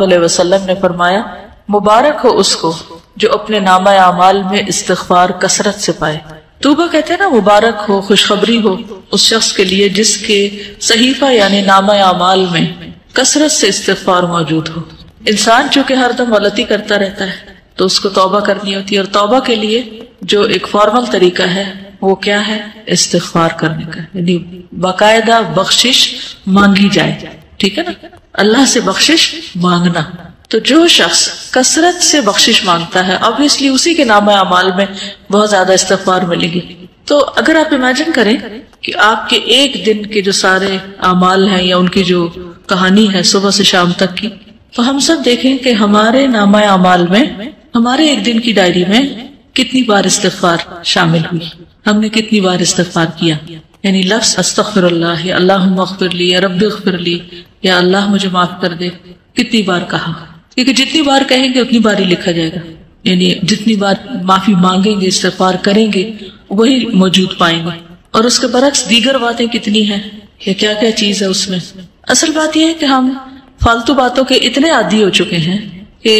علیہ وسلم نے فرمایا مبارک ہو اس کو جو اپنے نامہ اعمال میں استغفار کثرت سے پائے. توبہ کہتے ہیں نا، مبارک ہو، خوشخبری ہو اس شخص کے لیے جس کے صحیفہ یعنی نامہ اعمال میں کثرت سے استغفار موجود ہو. انسان چونکہ ہر دم غلطی کرتا رہتا ہے تو اس کو توبہ کرنی ہوتی ہے، اور توبہ کے لیے جو ایک فارمل طریقہ ہے وہ کیا ہے؟ استغفار کرنے کا، یعنی باقاعدہ بخشش مانگی جائے. ٹھیک ہے نا، اللہ سے بخشش مانگنا. تو جو شخص کثرت سے بخشش مانگتا ہے obviously اسی کے نامہ اعمال میں بہت زیادہ استغفار ملے گی. تو اگر آپ امیجن کریں کہ آپ کے ایک دن کے جو سارے اعمال ہیں یا ان کی جو کہانی ہے صبح سے شام تک کی، تو ہم سب دیکھیں کہ ہمارے نامہ اعمال میں ہمارے ایک دن کی ڈائری میں کتنی بار استغفار شامل ہوئی، ہم نے کتنی بار استغفار کیا. یعنی لفظ استغفر اللہ، یا اللہم اغفر لی، یا رب اغفر لی، یا اللہ مجھے معاف کر دے، کتنی بار کہا. کیونکہ جتنی بار کہیں گے اتنی بار ہی لکھا جائے گا. یعنی جتنی بار معافی مانگیں گے، استغفار کریں گے، وہی موجود پائیں گے. اور اس کے برعکس دیگر باتیں کتنی ہیں، یا کیا کیا چیز ہے اس میں. اصل بات یہ ہے کہ ہم فالتو باتوں کے اتنے عادی ہو چکے ہیں کہ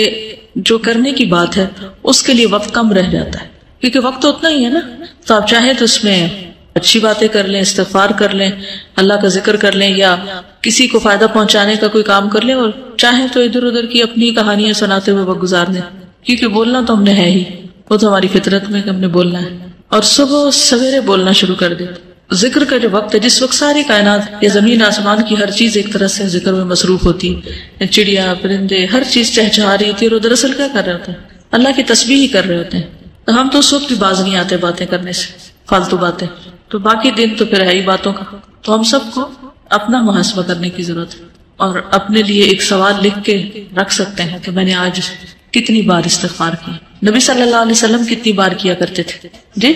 جو کرنے کی بات ہے اس کے لیے وقت کم رہ جاتا ہے، کیونکہ وقت تو اتنا ہی ہے نا. تو آپ چاہیں تو اس میں اچھی باتیں کر لیں، استغفار کر لیں، اللہ کا ذکر کر لیں، یا کسی کو فائدہ پہنچانے کا کوئی کام کر لیں، اور چاہیں تو ادھر ادھر کی اپنی کہانیاں سناتے ہوئے وقت گزار دیں. کیونکہ بولنا تو ہم نے ہے ہی، وہ تو ہماری فطرت میں کہ ہم نے بولنا ہے. اور صبح سویرے بولنا شروع کر دیں. ذکر کا جو وقت ہے، جس وقت ساری کائنات یا زمین آسمان کی ہر چیز ایک طرح سے ذکر میں مصروف ہوتی ہے، چڑیا پرندے ہر چیز چہچہا رہی ہوتی ہے، اور دراصل کیا کر رہے ہوتے ہیں؟ اللہ کی تسبیح ہی کر رہے ہوتے ہیں. تو ہم تو اس وقت بھی باز نہیں آتے باتیں کرنے سے، فالتو باتیں. تو باقی دن تو پھر ہے ہی باتوں کا. تو ہم سب کو اپنا محاسبہ کرنے کی ضرورت ہے، اور اپنے لیے ایک سوال لکھ کے رکھ سکتے ہیں کہ میں نے آج کتنی بار استغفار کیا. نبی صلی اللہ علیہ وسلم کتنی بار کیا کرتے تھے؟ جی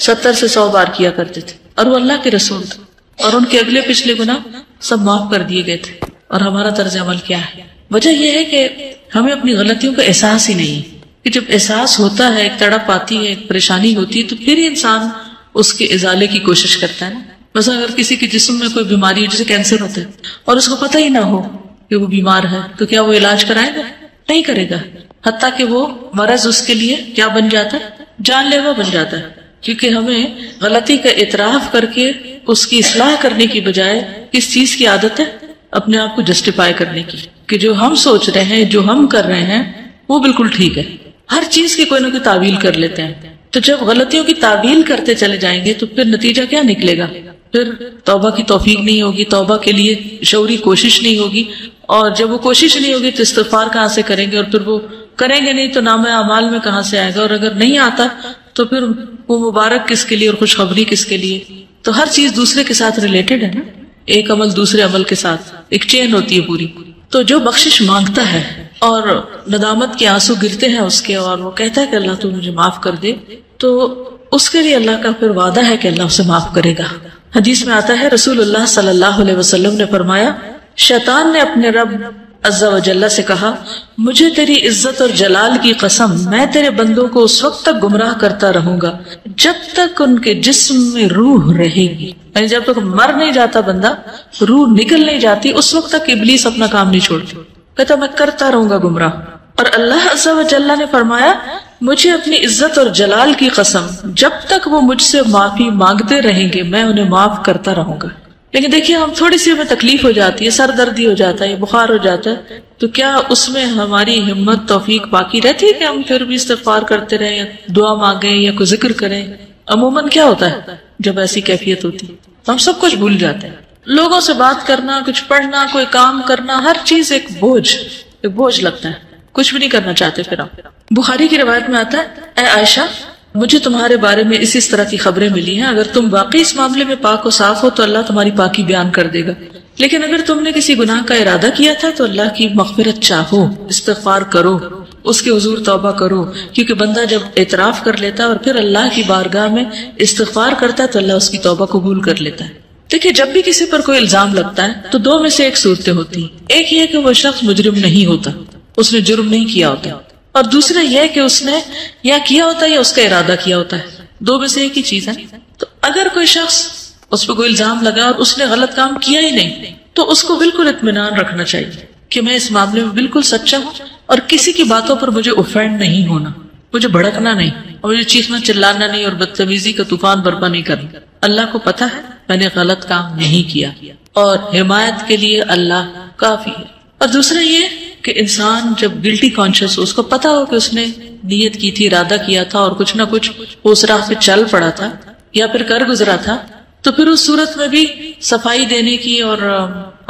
70 سے 100 بار کیا کرتے تھے، اور وہ اللہ کے رسول تھے، اور ان کے اگلے پچھلے گناہ سب معاف کر دیے گئے تھے. اور ہمارا طرز عمل کیا ہے؟ وجہ یہ ہے کہ ہمیں اپنی غلطیوں کا احساس ہی نہیں ہے. کہ جب احساس ہوتا ہے، ایک تڑپ آتی ہے، ایک پریشانی ہوتی ہے، تو پھر انسان اس کے ازالے کی کوشش کرتا ہے نا. مثلا اگر کسی کے جسم میں کوئی بیماری ہو، جیسے کینسر ہوتا ہے، اور اس کو پتہ ہی نہ ہو کہ وہ بیمار ہے، تو کیا وہ علاج کرائے گا؟ نہیں کرے گا. حتیٰ کہ وہ مرض اس کے لیے کیا بن جاتا ہے؟ جان لیوا بن جاتا ہے. کیونکہ ہمیں غلطی کا اعتراف کر کے اس کی اصلاح کرنے کی بجائے کس چیز کی عادت ہے؟ اپنے آپ کو جسٹیفائی کرنے کی، کہ جو ہم سوچ رہے ہیں، جو ہم کر رہے ہیں وہ بالکل ٹھیک ہے. ہر چیز کی کوئی نہ کوئی تعویل کر لیتے ہیں. تو جب غلطیوں کی تعویل کرتے چلے جائیں گے تو پھر نتیجہ کیا نکلے گا؟ پھر توبہ کی توفیق نہیں ہوگی، توبہ کے لیے شعوری کوشش نہیں ہوگی، اور جب وہ کوشش نہیں ہوگی تو استغفار کہاں سے کریں گے؟ اور پھر وہ کریں گے نہیں تو نامہ اعمال میں کہاں سے آئے گا؟ اور اگر نہیں آتا تو پھر وہ مبارک کس کے لیے اور خوشخبری کس کے لیے؟ تو ہر چیز دوسرے کے ساتھ ریلیٹڈ ہے نا، ایک عمل دوسرے عمل کے ساتھ ایک چین ہوتی ہے پوری. تو جو بخشش مانگتا ہے اور ندامت کے آنسو گرتے ہیں اس کے، اور وہ کہتا ہے کہ اللہ تو مجھے معاف کر دے، تو اس کے لیے اللہ کا پھر وعدہ ہے کہ اللہ اسے معاف کرے گا. حدیث میں آتا ہے رسول اللہ صلی اللہ علیہ وسلم نے فرمایا، شیطان نے اپنے رب عز و جل سے کہا، مجھے تیری عزت اور جلال کی قسم، میں تیرے بندوں کو اس وقت تک گمراہ کرتا رہوں گا جب تک ان کے جسم میں روح رہے گی. یعنی جب تک مر نہیں جاتا بندہ، روح نکل نہیں جاتی، اس وقت تک ابلیس اپنا کام نہیں چھوڑتی. کہتا میں کرتا رہوں گا گمراہ. اور اللہ عز و جل نے فرمایا، مجھے اپنی عزت اور جلال کی قسم، جب تک وہ مجھ سے معافی مانگتے رہیں گے میں انہیں معاف کرتا رہوں گا. لیکن دیکھیے ہم تھوڑی سی ہمیں تکلیف ہو جاتی ہے، سر دردی ہو جاتا ہے، بخار ہو جاتا ہے، تو کیا اس میں ہماری ہمت توفیق باقی رہتی ہے کہ ہم پھر بھی استغفار کرتے رہیں، یا دعا مانگیں، یا کوئی ذکر کریں؟ عموماً کیا ہوتا ہے جب ایسی کیفیت ہوتی ہے؟ ہم سب کچھ بھول جاتے ہیں. لوگوں سے بات کرنا، کچھ پڑھنا، کوئی کام کرنا، ہر چیز ایک بوجھ لگتا ہے، کچھ بھی نہیں کرنا چاہتے. پھر ہم بخاری کی روایت میں آتا ہے، اے عائشہ مجھے تمہارے بارے میں اس طرح کی خبریں ملی ہیں، اگر تم واقعی اس معاملے میں پاک و صاف ہو تو اللہ تمہاری پاکی بیان کر دے گا، لیکن اگر تم نے کسی گناہ کا ارادہ کیا تھا تو اللہ کی مغفرت چاہو، استغفار کرو، اس کے حضور توبہ کرو. کیونکہ بندہ جب اعتراف کر لیتا ہے اور پھر اللہ کی بارگاہ میں استغفار کرتا ہے تو اللہ اس کی توبہ قبول کر لیتا ہے. دیکھیے جب بھی کسی پر کوئی الزام لگتا ہے تو دو میں سے ایک صورتیں ہوتی ہیں. ایک یہ کہ وہ شخص مجرم نہیں ہوتا، اس نے جرم نہیں کیا ہوتا، اور دوسرا یہ کہ اس نے یا کیا ہوتا ہے یا اس کا ارادہ کیا ہوتا ہے. دو میں سے ایک ہی چیز ہے. تو اگر کوئی شخص اس پہ کوئی الزام لگا اور اس نے غلط کام کیا ہی نہیں تو اس کو بالکل اطمینان رکھنا چاہیے کہ میں اس معاملے میں بالکل سچا ہوں اور کسی کی باتوں پر مجھے اوفینڈ نہیں ہونا، مجھے بھڑکنا نہیں اور مجھے چیخنا چلانا نہیں اور بدتمیزی کا طوفان برپا نہیں کرنا۔ اللہ کو پتا ہے میں نے غلط کام نہیں کیا اور حمایت کے لیے اللہ کافی ہے۔ اور دوسرا یہ کہ انسان جب گلٹی کانشیس ہو، اس کو پتا ہو کہ اس نے نیت کی تھی، ارادہ کیا تھا اور کچھ نہ کچھ اس راہ پہ چل پڑا تھا یا پھر کر گزرا تھا، تو پھر اس صورت میں بھی صفائی دینے کی اور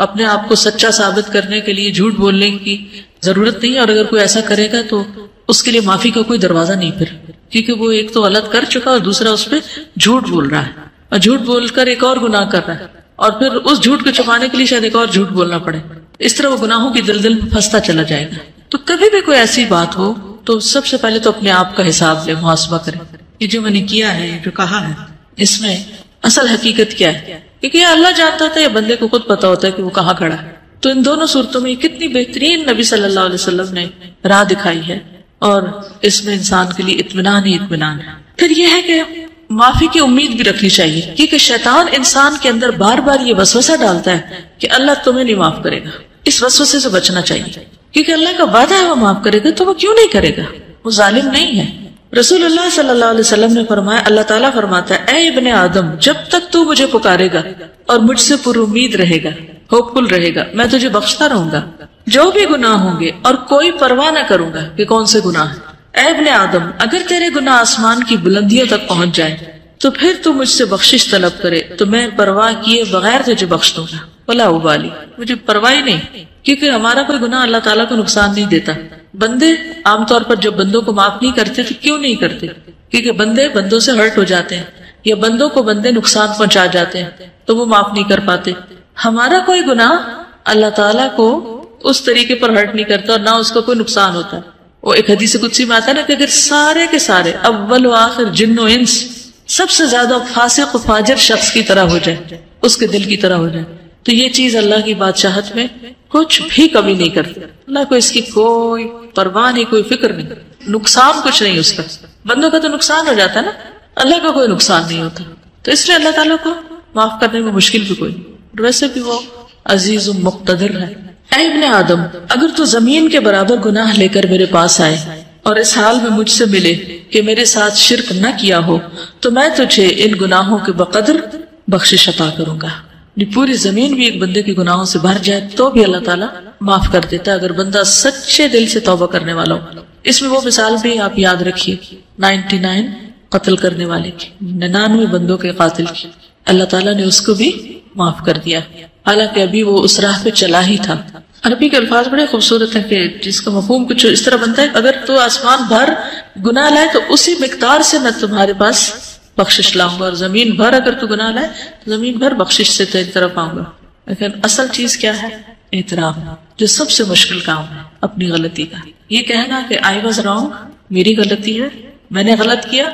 اپنے آپ کو سچا ثابت کرنے کے لیے جھوٹ بولنے کی ضرورت نہیں، اور اگر کوئی ایسا کرے گا تو اس کے لیے معافی کا کوئی دروازہ نہیں پھر، کیونکہ وہ ایک تو غلط کر چکا اور دوسرا اس پہ جھوٹ بول رہا ہے اور جھوٹ بول کر ایک اور گناہ کر رہا ہے، اور پھر اس جھوٹ کو چھپانے کے لیے شاید ایک اور جھوٹ بولنا پڑے، اس طرح وہ گناہوں کی دلدل میں پھنستا چلا جائے گا۔ تو کبھی بھی کوئی ایسی بات ہو تو سب سے پہلے تو اپنے آپ کا حساب لے، محاسبہ کرے، یہ جو میں نے کیا ہے، یہ جو کہا ہے، اس میں اصل حقیقت کیا ہے، کیونکہ یہ اللہ جانتا تھا، یا بندے کو خود پتا ہوتا ہے کہ وہ کہاں کھڑا ہے۔ تو ان دونوں صورتوں میں کتنی بہترین نبی صلی اللہ علیہ وسلم نے راہ دکھائی ہے، اور اس میں انسان کے لیے اطمینان ہی اطمینان ہے۔ پھر یہ ہے کہ معافی کی امید بھی رکھنی چاہیے، کیونکہ شیطان انسان کے اندر بار بار یہ وسوسہ ڈالتا ہے کہ اللہ تمہیں نہیں معاف کرے گا۔ اس وسوسے سے بچنا چاہیے، کیونکہ اللہ کا وعدہ ہے وہ معاف کرے گا، تو وہ کیوں نہیں کرے گا؟ وہ ظالم نہیں ہے۔ رسول اللہ صلی اللہ علیہ وسلم نے فرمایا، اللہ تعالیٰ فرماتا ہے، اے ابن آدم، جب تک تو مجھے پکارے گا اور مجھ سے پر امید رہے گا، ہوپ فل رہے گا، میں تجھے بخشتا رہوں گا جو بھی گناہ ہوں گے، اور کوئی پرواہ نہ کروں گا کہ کون سے گناہ ہیں۔ اے ابن آدم، اگر تیرے گناہ آسمان کی بلندیوں تک پہنچ جائے تو پھر تو مجھ سے بخشش طلب کرے تو میں پرواہ کیے بغیر تجھے بخش دوں گا، ولا ابالی، مجھے پرواہ ہی نہیں، کیونکہ ہمارا کوئی گناہ اللہ تعالیٰ کو نقصان نہیں دیتا۔ بندے عام طور پر جب بندوں کو معاف نہیں کرتے تو کیوں نہیں کرتے؟ کیونکہ بندے بندوں سے ہرٹ ہو جاتے ہیں، یا بندوں کو بندے نقصان پہنچا جاتے ہیں تو وہ معاف نہیں کر پاتے۔ ہمارا کوئی گناہ اللہ تعالیٰ کو اس طریقے پر ہرٹ نہیں کرتا اور نہ اس کو کوئی نقصان ہوتا۔ وہ ایک حدیث قدسی میں آتا ہے نا کہ اگر سارے کے سارے اول و آخر جن و انس سب سے زیادہ فاسق و فاجر شخص کی طرح ہو جائے، اس کے دل کی طرح ہو جائے، تو یہ چیز اللہ کی بادشاہت میں کچھ بھی کمی نہیں کرتی۔ اللہ کو اس کی کوئی پرواہ نہیں، کوئی فکر نہیں، نقصان کچھ نہیں اس کا۔ بندوں کا تو نقصان ہو جاتا ہے نا، اللہ کا کوئی نقصان نہیں ہوتا، تو اس لیے اللہ تعالیٰ کو معاف کرنے میں مشکل بھی کوئی نہیں، ویسے بھی وہ عزیز و مقتدر ہے۔ اے ابن آدم، اگر تو زمین کے برابر گناہ لے کر میرے پاس آئے اور اس حال میں مجھ سے ملے کہ میرے ساتھ شرک نہ کیا ہو تو میں تجھے ان گناہوں کے بقدر بخشش عطا کروں گا۔ پوری زمین بھی ایک بندے کے گناہوں سے بھر جائے تو بھی اللہ تعالیٰ معاف کر دیتا ہے اگر بندہ سچے دل سے توبہ کرنے والا ہو۔ اس میں وہ مثال بھی آپ یاد رکھیے، 99 قتل کرنے والے کی، 99 بندوں کے قاتل کی، اللہ تعالیٰ نے اس کو بھی معاف کر دیا، حالانکہ ابھی وہ اس راہ پہ چلا ہی تھا۔ عربی کے الفاظ بڑے خوبصورت ہیں کہ جس کا مفہوم کچھ اس طرح بنتا ہے، اگر تو آسمان بھر گناہ لائے تو اسی مقدار سے میں تمہارے پاس بخشش لاؤں گا، اور زمین بھر اگر تو گناہ لائے تو زمین بھر بخشش سے تیری طرف آؤں گا۔ لیکن اصل چیز کیا ہے؟ اعتراف، جو سب سے مشکل کام ہے اپنی غلطی کا۔ یہ کہنا کہ I was wrong، میری غلطی ہے، میں نے غلط کیا،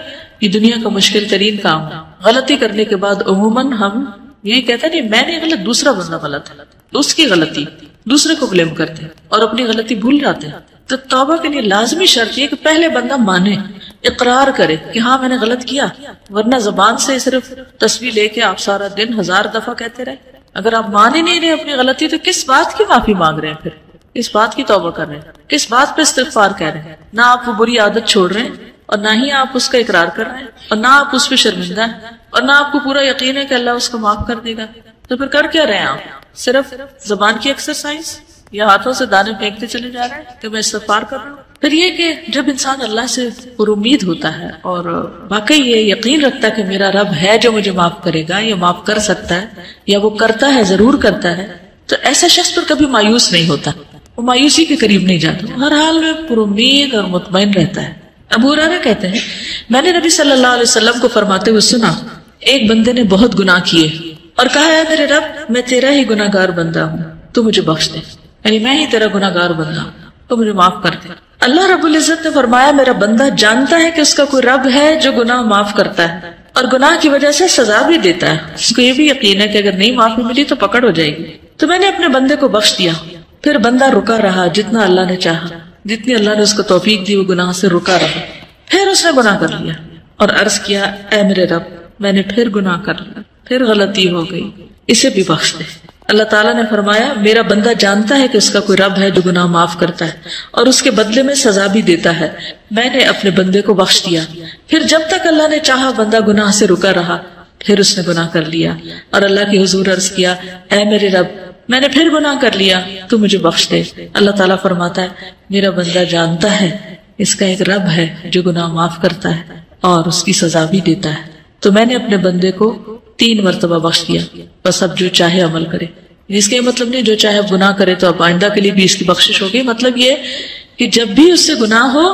یہ دنیا کا مشکل ترین کام ہے۔ غلطی کرنے کے بعد عموماً ہم یہی کہتے ہیں نہیں میں نے غلط، دوسرا بندہ غلط ہے، اس کی غلطی، دوسرے کو بلیم کرتے ہیں اور اپنی غلطی بھول جاتے ہیں۔ تو توبہ کے لیے لازمی شرط یہ کہ پہلے بندہ مانے، اقرار کرے کہ ہاں میں نے غلط کیا، ورنہ زبان سے صرف تسبیح لے کے آپ سارا دن 1000 دفعہ کہتے رہے، اگر آپ مان ہی نہیں رہے اپنی غلطی تو کس بات کی معافی مانگ رہے ہیں؟ پھر کس بات کی توبہ کر رہے ہیں؟ کس بات پہ استغفار کہہ رہے ہیں؟ نہ آپ وہ بری عادت چھوڑ رہے ہیں اور نہ ہی آپ اس کا اقرار کر رہے ہیں اور نہ آپ اس پہ شرمندہ ہیں اور نہ آپ کو پورا یقین ہے کہ اللہ اس کو معاف کر دے گا، تو پھر کر کیا رہے ہیں آپ؟ صرف زبان کی ایکسرسائز یا ہاتھوں سے دانے پھینکتے چلے جا رہے ہیں کہ میں استغفار کر رہا ہوں۔ پھر یہ کہ جب انسان اللہ سے پر امید ہوتا ہے اور واقعی یہ یقین رکھتا ہے کہ میرا رب ہے جو مجھے معاف کرے گا یا معاف کر سکتا ہے یا وہ کرتا ہے، ضرور کرتا ہے، تو ایسا شخص پر کبھی مایوس نہیں ہوتا، وہ مایوسی کے قریب نہیں جاتا، ہر حال میں پر امید اور مطمئن رہتا ہے۔ ابو ہریرہ کہتے ہیں میں نے نبی صلی اللہ علیہ وسلم کو فرماتے ہوئے سنا، ایک بندے نے بہت گناہ کیے اور کہا ہے میرے رب میں تیرا ہی گناہ گار بندہ ہوں، تو مجھے بخش دے، یعنی میں ہی تیرا گناہ گار بندہ ہوں تو مجھے معاف کر دے۔ اللہ رب العزت نے فرمایا میرا بندہ جانتا ہے کہ اس کا کوئی رب ہے جو گناہ معاف کرتا ہے اور گناہ کی وجہ سے سزا بھی دیتا ہے، اس کو یہ بھی یقین ہے کہ اگر نہیں معافی ملی تو پکڑ ہو جائے گی، تو میں نے اپنے بندے کو بخش دیا۔ پھر بندہ رکا رہا جتنا اللہ نے چاہا، جتنی اللہ نے اس کو توفیق دی وہ گناہ سے رکا رہا، پھر اس نے گناہ کر لیا اور عرض کیا اے میرے رب میں نے پھر گناہ کر لیا، پھر غلطی ہو گئی، اسے بھی بخش دے۔ اللہ تعالیٰ نے فرمایا میرا بندہ جانتا ہے کہ اس کا کوئی رب ہے جو گناہ معاف کرتا ہے اور اس کے بدلے میں سزا بھی دیتا ہے. میں نے اپنے بندے کو بخش دیا. پھر جب تک اللہ نے چاہا بندہ گناہ سے رکا رہا، پھر اس نے گناہ کر لیا اور اللہ کے حضور عرض کیا اے میرے رب میں نے پھر گناہ کر لیا، تو مجھے بخش دے. اللہ تعالیٰ فرماتا ہے میرا بندہ جانتا ہے اس کا ایک رب ہے جو گناہ معاف کرتا ہے اور اس کی سزا بھی دیتا ہے، تو میں نے اپنے بندے کو 3 مرتبہ بخش دیا، بس اب جو چاہے عمل کرے. اس کا یہ مطلب نہیں جو چاہے اب گناہ کرے تو اب آئندہ کے لیے بھی اس کی بخشش ہوگی. مطلب یہ کہ جب بھی اس سے گناہ ہو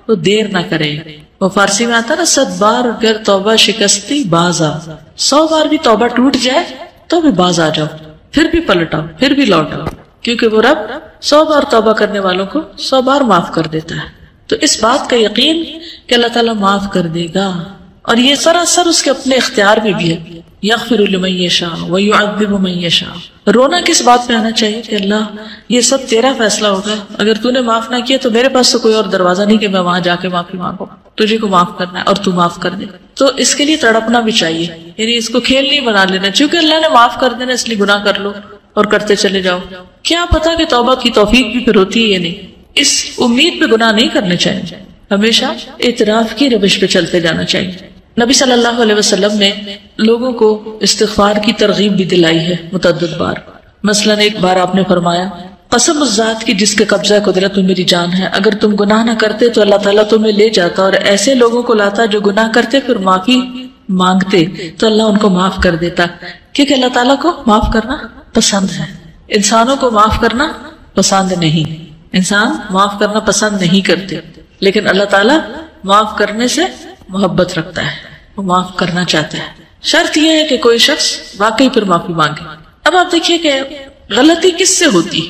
تو دیر نہ کرے. وہ فارسی میں آتا نا 100 بار اگر توبہ شکستی باز آ، 100 بار بھی توبہ ٹوٹ جائے تو بھی باز آ جاؤ، پھر بھی پلٹ آؤ، پھر بھی لوٹ آؤ، کیونکہ وہ رب 100 بار توبہ کرنے والوں کو 100 بار معاف کر دیتا ہے. تو اس بات کا یقین کہ اللہ تعالیٰ معاف کر دے گا، اور یہ سراسر اس کے اپنے اختیار میں بھی ہے. یغفر لمن یشاء ویعذب من یشاء. رونا کس بات پہ آنا چاہیے کہ اللہ یہ سب تیرا فیصلہ ہوگا، اگر تو نے معاف نہ کیا تو میرے پاس تو کوئی اور دروازہ نہیں کہ میں وہاں جا کے معافی مانگوں، تجھے کو معاف کرنا ہے اور تو معاف کر دے. تو اس کے لیے تڑپنا بھی چاہیے، یعنی اس کو کھیل نہیں بنا لینا چونکہ اللہ نے معاف کر دینا اس لیے گناہ کر لو اور کرتے چلے جاؤ. کیا پتا کہ توبہ کی توفیق بھی پھر ہوتی ہے یا نہیں. اس امید پہ گناہ نہیں کرنے چاہیے، ہمیشہ اعتراف کی روش پہ چلتے جانا چاہیے. نبی صلی اللہ علیہ وسلم نے لوگوں کو استغفار کی ترغیب بھی دلائی ہے متعدد بار. مثلا ایک بار آپ نے فرمایا قسم اس ذات کی جس کے قبضہ قدرت میں میری جان ہے، اگر تم گناہ نہ کرتے تو اللہ تعالیٰ تمہیں لے جاتا اور ایسے لوگوں کو لاتا جو گناہ کرتے پھر معافی مانگتے تو اللہ ان کو معاف کر دیتا، کیونکہ اللہ تعالیٰ کو معاف کرنا پسند ہے. انسانوں کو معاف کرنا پسند نہیں، انسان معاف کرنا پسند نہیں کرتے، لیکن اللہ تعالیٰ معاف کرنے سے محبت رکھتا ہے، وہ معاف کرنا چاہتا ہے. شرط یہ ہے کہ کوئی شخص واقعی پھر معافی مانگے. اب آپ دیکھیے کہ غلطی کس سے ہوتی،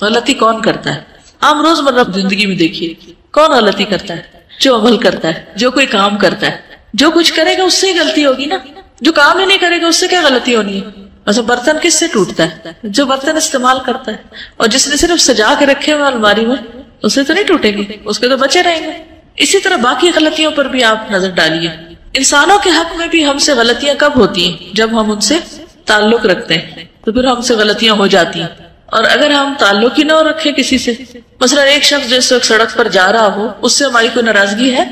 غلطی کون کرتا ہے. عام روزمرہ زندگی میں دیکھیے کون غلطی کرتا ہے، جو عمل کرتا ہے، جو کوئی کام کرتا ہے. جو کچھ کرے گا اس سے ہی غلطی ہوگی نا، جو کام ہی نہیں کرے گا اس سے کیا غلطی ہونی ہے. ویسے برتن کس سے ٹوٹتا ہے، جو برتن استعمال کرتا ہے، اور جس نے صرف سجا کے رکھے ہوئے الماری میں اس سے تو نہیں ٹوٹیں گے، اس کے تو بچے رہیں گے. اسی طرح باقی غلطیوں پر بھی آپ نظر ڈالیے. انسانوں کے حق میں بھی ہم سے غلطیاں کب ہوتی ہیں، جب ہم ان سے تعلق رکھتے ہیں تو پھر ہم سے غلطیاں ہو جاتی ہیں. اور اگر ہم تعلق ہی نہ رکھیں کسی سے، مثلا ایک شخص جس وقت سڑک پر جا رہا ہو اس سے ہماری کوئی ناراضگی ہے،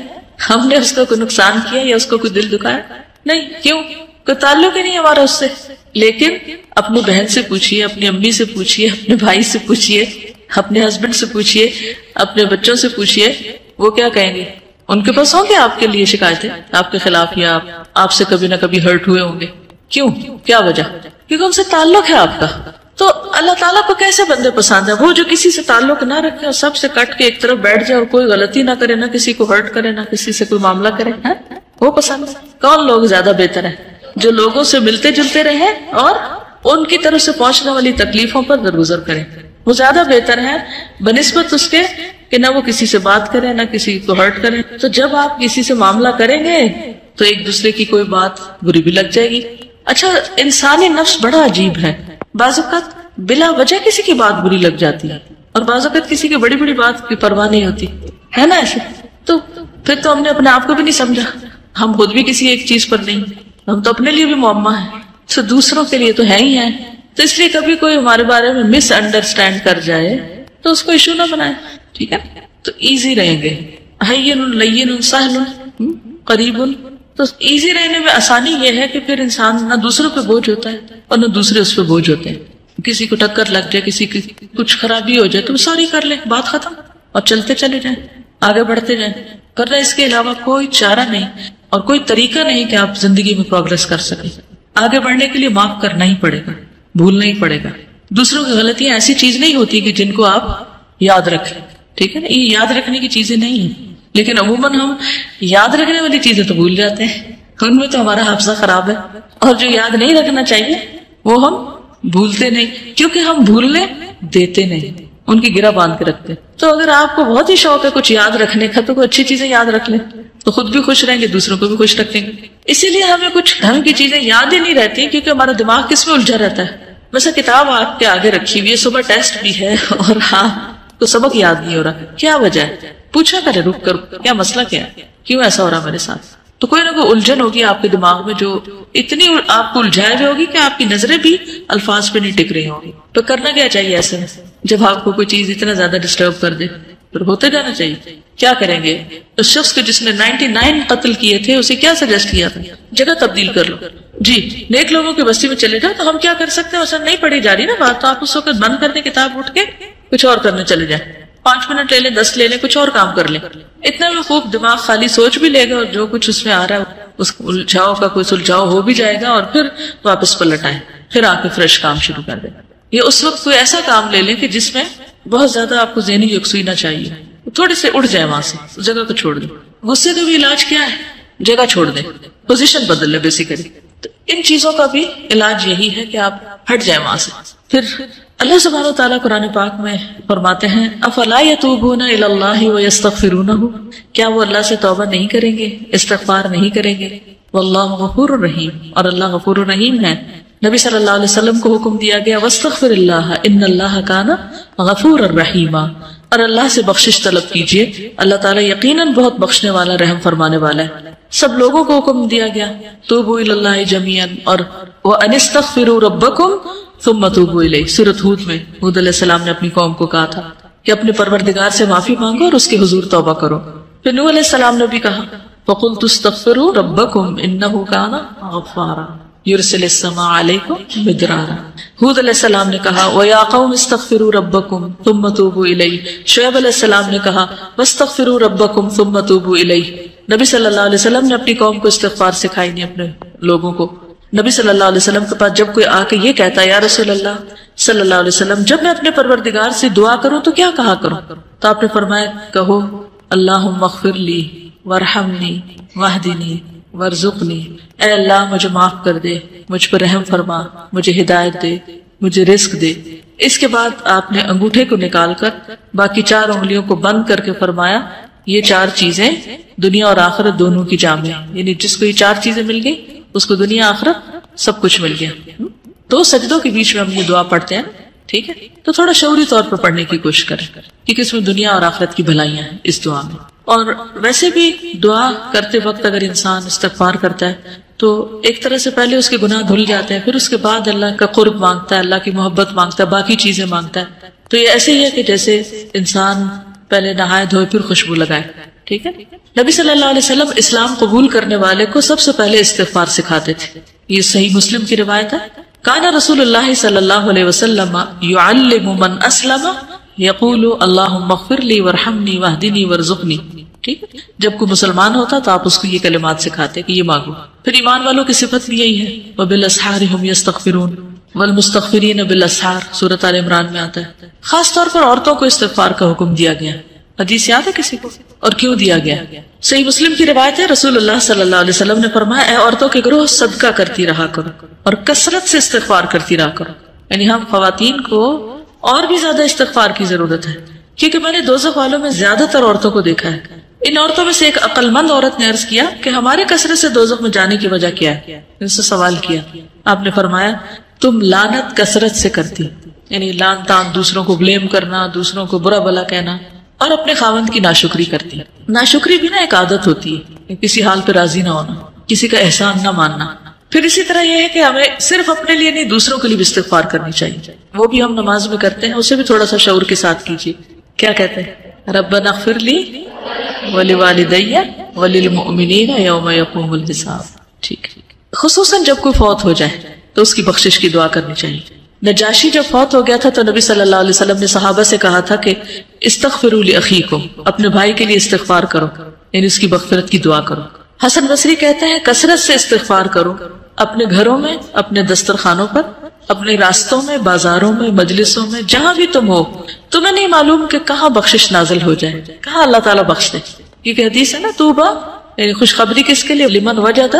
ہم نے اس کو کوئی نقصان کیا یا اس کو کوئی دل دکھایا نہیں، کیوں؟ کوئی تعلق ہی نہیں ہمارا اس سے. لیکن اپنی بہن سے پوچھئے، اپنی امی سے پوچھئے، اپنے بھائی سے پوچھئے، اپنے ہسبینڈ سے پوچھئے، اپنے بچوں سے پوچھئے، وہ کیا کہیں گے؟ ان کے پاس ہوں گے آپ کے لیے شکایتیں آپ کے خلاف، یا آپ سے کبھی نہ کبھی ہرٹ ہوئے ہوں گے. کیوں؟ کیا وجہ؟ کیونکہ ان سے تعلق ہے آپ کا. تو اللہ تعالیٰ کو کیسے بندے پسند ہے؟ وہ جو کسی سے تعلق نہ رکھے اور سب سے کٹ کے ایک طرف بیٹھ جائے اور کوئی غلطی نہ کرے، نہ کسی کو ہرٹ کرے، نہ کسی سے کوئی معاملہ کرے، وہ پسند ہے. کون لوگ زیادہ بہتر ہیں؟ جو لوگوں سے ملتے جلتے رہے اور ان کی طرف سے پہنچنے والی تکلیفوں پر درگزر کریں، وہ زیادہ بہتر ہے بنسبت اس کے کہ نہ وہ کسی سے بات کرے نہ کسی کو ہرٹ کرے. تو جب آپ کسی سے معاملہ کریں گے تو ایک دوسرے کی کوئی بات بری بھی لگ جائے گی. اچھا، انسانی نفس بڑا عجیب ہے، بعض اوقات بلا وجہ کسی کی بات بری لگ جاتی ہے اور بعض اوقات کسی کی بڑی بڑی بات کی پرواہ نہیں ہوتی ہے نا ایسے. تو پھر تو ہم نے اپنے آپ کو بھی نہیں سمجھا، ہم خود بھی کسی ایک چیز پر نہیں، ہم تو اپنے لیے بھی معمہ ہیں تو دوسروں کے لیے تو ہے ہی ہے. تو اس لیے کبھی کوئی ہمارے بارے میں مس انڈرسٹینڈ کر جائے تو اس کو ایشو نہ بنائے، ٹھیک ہے؟ تو ایزی رہیں گے، ہین لین سہل قریب. تو ایزی رہنے میں آسانی یہ ہے کہ پھر انسان نہ دوسروں پہ بوجھ ہوتا ہے اور نہ دوسرے اس پہ بوجھ ہوتے ہیں. کسی کو ٹکر لگ جائے، کسی کی کچھ خرابی ہو جائے تو سوری کر لیں، بات ختم، اور چلتے چلے جائیں، آگے بڑھتے جائیں. کرنا اس کے علاوہ کوئی چارہ نہیں اور کوئی طریقہ نہیں کہ آپ زندگی میں پروگرس کر سکیں. آگے بڑھنے کے لیے معاف کرنا ہی پڑے گا، بھولنا ہی پڑے گا. دوسروں کی غلطیاں ایسی چیز نہیں ہوتی کہ جن کو آپ یاد رکھیں، ٹھیک ہے نا؟ یہ یاد رکھنے کی چیزیں نہیں ہیں، لیکن عموماً ہم یاد رکھنے والی چیزیں تو بھول جاتے ہیں، ان میں تو ہمارا حافظہ خراب ہے. اور جو یاد نہیں رکھنا چاہیے وہ ہم بھولتے نہیں، کیونکہ ہم بھولنے دیتے نہیں، ان کی گرہ باندھ کے رکھتے. تو اگر آپ کو بہت ہی شوق ہے کچھ یاد رکھنے کا تو کوئی اچھی چیزیں یاد رکھ لیں تو خود بھی خوش رہیں گے، دوسروں کو بھی خوش رکھیں گے. اسی لیے ہمیں کچھ ڈھنگ کی چیزیں یاد ہی نہیں رہتی کیونکہ ہمارا دماغ کس میں الجھا رہتا ہے. ویسے کتاب آپ کے آگے رکھی ہوئی ہے، صبح ٹیسٹ بھی ہے اور تو سبق یاد نہیں ہو رہا، کیا وجہ ہے؟ پوچھا کرے رک کر، کیا مسئلہ کیا ہے، کیوں ایسا ہو رہا میرے ساتھ؟ تو کوئی نہ کوئی الجھن ہوگی آپ کے دماغ میں جو اتنی آپ کو الجھائے ہوئے ہوگی کہ آپ کی نظریں بھی الفاظ پہ نہیں ٹک رہی ہوں گی. تو کرنا کیا چاہیے ایسے میں جب آپ کو کوئی چیز اتنا زیادہ ڈسٹرب کر دے؟ پھر ہوتے جانا چاہیے. کیا کریں گے؟ اس شخص کے جس نے 99 قتل کیے تھے اسے کیا سجیسٹ کیا تھا؟ جگہ تبدیل کر لو. جی نیک لوگوں کی بستی میں چلے جاؤ. تو ہم کیا کر سکتے ہیں؟ اصل نہیں پڑھی جا رہی نا بات، تو آپ اس وقت بند کر دیں کتاب، اٹھ کے کچھ اور کرنے چلے جائیں. 5 منٹ لے لیں، 10 لے لیں، کچھ اور کام کر لیں. اتنا میں خوب دماغ خالی سوچ بھی لے گا اور جو کچھ اس میں آ رہا ہے اس الجھاؤ کا کوئی سلجھاؤ ہو بھی جائے گا، اور پھر واپس پلٹ آئے، پھر آ کے فریش کام شروع کر دیں. یہ اس وقت کوئی ایسا کام لے لیں کہ جس میں بہت زیادہ آپ کو ذہنی یکسوئی نہ چاہیے، تھوڑے سے اڑ جائے وہاں سے، اس جگہ کو چھوڑ دیں. غصے کا بھی علاج کیا ہے؟ جگہ چھوڑ دیں، پوزیشن بدل لیں بیسیکلی. تو ان چیزوں کا بھی علاج یہی ہے کہ آپ ہٹ جائیں وہاں سے. پھر اللہ سبحانہ و تعالیٰ قرآن پاک میں فرماتے ہیں افلا یتوبون الی اللہ ویستغفرونہ، کیا وہ اللہ سے توبہ نہیں کریں گے، استغفار نہیں کریں گے؟ واللہ غفور الرحیم، اور اللہ غفور الرحیم ہے. نبی صلی اللہ علیہ وسلم کو حکم دیا گیا واستغفر اللہ ان اللہ کان غفور الرحیم، اور اللہ سے بخشش طلب کیجیے، اللہ تعالیٰ یقیناً بہت بخشنے والا، رحم فرمانے والا ہے. سب لوگوں کو حکم دیا گیا توبوا الی اللہ جمیعا، اور وان استغفروا ربکم ثم توبوا الیہ. سورۃ ہود میں ہود علیہ السلام نے اپنی قوم کو کہا تھا کہ اپنے پروردگار سے معافی مانگو اور اس کے حضور توبہ کرو. پھر نوح علیہ السلام نے بھی کہا فقلت استغفروا ربکم انہ کان غفارا یرسل السماء علیکم مدرارا. ہود علیہ السلام نے کہا وَيَا قَوْمِ اسْتَغْفِرُوا رَبَّكُمْ ثُمَّ تُوبُوا إِلَيْهِ. شعیب علیہ السلام نے کہا وَاسْتَغْفِرُوا رَبَّكُمْ ثُمَّ تُوبُوا إِلَيْهِ. نبی صلی اللہ علیہ وسلم نے اپنی قوم کو استغفار سکھائی نہیں، اپنے لوگوں کو. نبی صلی اللہ علیہ وسلم کے پاس جب کوئی آ کے یہ کہتا ہے یا رسول اللہ صلی اللہ علیہ وسلم جب میں اپنے پروردگار سے دعا کروں تو کیا کہا کروں؟ تو آپ نے فرمایا کہو اللہم اغفر لی وارحمنی واہدنی وارزقنی، اے اللہ مجھے معاف کر دے، مجھ پر رحم فرما، مجھے ہدایت دے، مجھے رزق دے. اس کے بعد آپ نے انگوٹھے کو نکال کر باقی 4 انگلیوں کو بند کر کے فرمایا یہ 4 چیزیں دنیا اور آخرت دونوں کی جامع ہیں. یعنی جس کو یہ 4 چیزیں مل گئی اس کو دنیا آخرت سب کچھ مل گیا. 2 سجدوں کے بیچ میں ہم یہ دعا پڑھتے ہیں، ٹھیک ہے؟ تو تھوڑا شعوری طور پر پڑھنے کی کوشش کریں کیونکہ اس میں دنیا اور آخرت کی بھلائیاں ہیں اس دعا میں. اور ویسے بھی دعا کرتے وقت اگر انسان استغفار کرتا ہے تو ایک طرح سے پہلے اس کے گناہ دھل جاتے ہیں، پھر اس کے بعد اللہ کا قرب مانگتا ہے، اللہ کی محبت مانگتا ہے، باقی چیزیں مانگتا ہے. تو یہ ایسے ہی ہے کہ جیسے انسان پہلے نہائے دھوئے پھر خوشبو لگائے، ٹھیک ہے؟ نبی صلی اللہ علیہ وسلم اسلام قبول کرنے والے کو سب سے پہلے استغفار سکھاتے تھے. یہ صحیح مسلم کی روایت ہے. کان رسول اللہ صلی اللہ علیہ وسلم یعلم من اسلم یقول اللہم اغفر لی وارحمنی واہدنی وارزقنی. ٹھیک ہے؟ جب کوئی مسلمان ہوتا تو آپ اس کو یہ کلمات سکھاتے کہ یہ مانگو. پھر ایمان والوں کی صفت بھی یہی ہے وبالاسحار ہم یستغفرون والمستغفرین بالاسحار، سورۃ آل عمران میں آتا ہے. خاص طور پر عورتوں کو استغفار کا حکم دیا گیا. حدیث یاد ہے کسی کو؟ اور کیوں دیا گیا؟ صحیح مسلم کی روایت ہے رسول اللہ صلی اللہ علیہ وسلم نے فرمایا اے عورتوں کے گروہ صدقہ کرتی رہا کرو اور کثرت سے استغفار کرتی رہا کرو. یعنی ہم خواتین کو اور بھی زیادہ استغفار کی ضرورت ہے کیونکہ میں نے دوزخ والوں میں زیادہ تر عورتوں کو دیکھا ہے. ان عورتوں میں سے ایک عقل مند عورت نے عرض کیا کہ ہمارے کثرت سے دوزخ میں جانے کی وجہ کیا ہے؟ ان سے سوال کیا. آپ نے فرمایا تم لعنت کثرت سے کرتی، یعنی لعن تان، دوسروں کو بلیم کرنا، دوسروں کو برا بھلا کہنا، اور اپنے خاوند کی ناشکری کرتی. ناشکری بھی نا ایک عادت ہوتی ہے، کسی حال پہ راضی نہ ہونا، کسی کا احسان نہ ماننا. پھر اسی طرح یہ ہے کہ ہمیں صرف اپنے لیے نہیں دوسروں کے لیے بھی استغفار کرنی چاہیے. وہ بھی ہم نماز میں کرتے ہیں، اسے بھی تھوڑا سا شعور کے ساتھ کیجیے. کیا کہتے ہیں؟ ربنا اغفر لی ولوالدی وللمؤمنین یوم یقوم الحساب. ٹھیک ہے. خصوصاً جب کوئی فوت ہو جائے تو اس کی بخشش کی دعا کرنی چاہیے. نجاشی جب فوت ہو گیا تھا تو نبی صلی اللہ علیہ وسلم نے صحابہ سے کہا تھا کہ استغفروا لاخیکم، اپنے بھائی کے لیے استغفار کرو، یعنی اس کی مغفرت کی دعا کرو. حسن بصری کہتے ہیں کثرت سے استغفار کرو، اپنے گھروں میں، اپنے دسترخوانوں پر، اپنے راستوں میں، بازاروں میں، مجلسوں میں، جہاں بھی تم ہو. تمہیں نہیں معلوم کہ کہاں بخشش نازل ہو جائے، کہاں اللہ تعالیٰ بخش دے. کیونکہ حدیث ہے نا توبہ، یعنی خوشخبری کس کے لیے؟ لمن وجد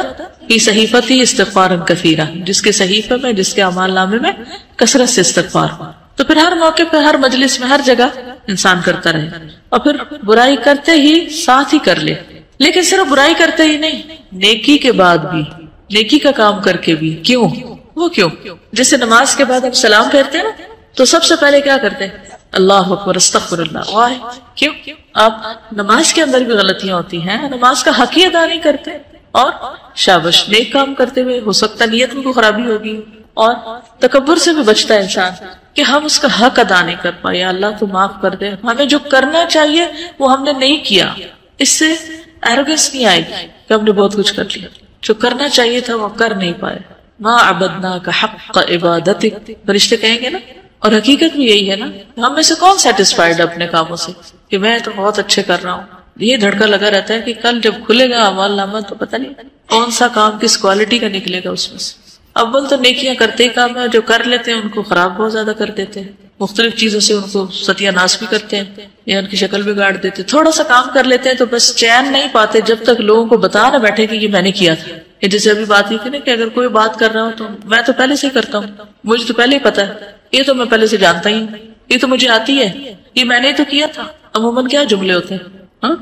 فی صحیفتی استغفارا کثیرا، جس کے صحیفے میں، جس کے اعمال نامے میں کثرت سے استغفار. تو پھر ہر موقع پہ، ہر مجلس میں، ہر جگہ انسان کرتا رہے، اور پھر برائی کرتے ہی ساتھ ہی کر لے. لیکن صرف برائی کرتے ہی نہیں، نیکی کے بعد بھی، نیکی کا کام کر کے بھی. کیوں؟ وہ کیوں؟ جیسے نماز کے بعد ہم سلام پھیرتے ہیں نا تو سب سے پہلے کیا کرتے ہیں؟ اللہ اکبر، استغفر اللہ. واہ، کیوں؟ آپ نماز کے اندر بھی غلطیاں ہوتی ہیں، نماز کا حق ہی ادا نہیں کرتے. اور شابش نیک کام کرتے ہوئے ہو سکتا نیت میں کوئی خرابی ہوگی، اور تکبر سے بھی بچتا ہے انسان کہ ہم اس کا حق ادا نہیں کر پائے، یا اللہ تو معاف کر دے، ہمیں جو کرنا چاہیے وہ ہم نے نہیں کیا، اس سے ایروگنس نہیں آئے گی کہ ہم نے بہت کچھ کر لیا، جو کرنا چاہیے تھا وہ کر نہیں پائے۔ ما عبدناک حق عبادتک، فرشتے کہیں گے نا، اور حقیقت بھی یہی ہے نا، ہم میں سے کون سیٹسفائیڈ اپنے کاموں سے کہ میں تو بہت اچھے کر رہا ہوں، یہ دھڑکا لگا رہتا ہے کہ کل جب کھلے گا اعمال نامہ تو پتہ نہیں کون سا کام کس کوالٹی کا نکلے گا اس میں سے۔ اول تو نیکیاں کرتے ہی کام ہے، جو کر لیتے ہیں ان کو خراب بہت زیادہ کر دیتے ہیں، مختلف چیزوں سے ان کو ستیہ ناش بھی کرتے ہیں یا ان کی شکل بگاڑ دیتے ہیں۔ تھوڑا سا کام کر لیتے ہیں تو بس چین نہیں پاتے جب تک لوگوں کو بتا نہ بیٹھے کہ یہ میں نے کیا تھا۔ یہ جیسے ابھی بات یہ تھی نا کہ اگر کوئی بات کر رہا ہو تو میں تو پہلے سے ہی کرتا ہوں، مجھے تو پہلے ہی پتا ہے، یہ تو میں پہلے سے جانتا ہی ہوں، یہ تو مجھے آتی ہے، یہ میں نے تو کیا تھا۔ عموماً کیا جملے ہوتے ہیں، ہاں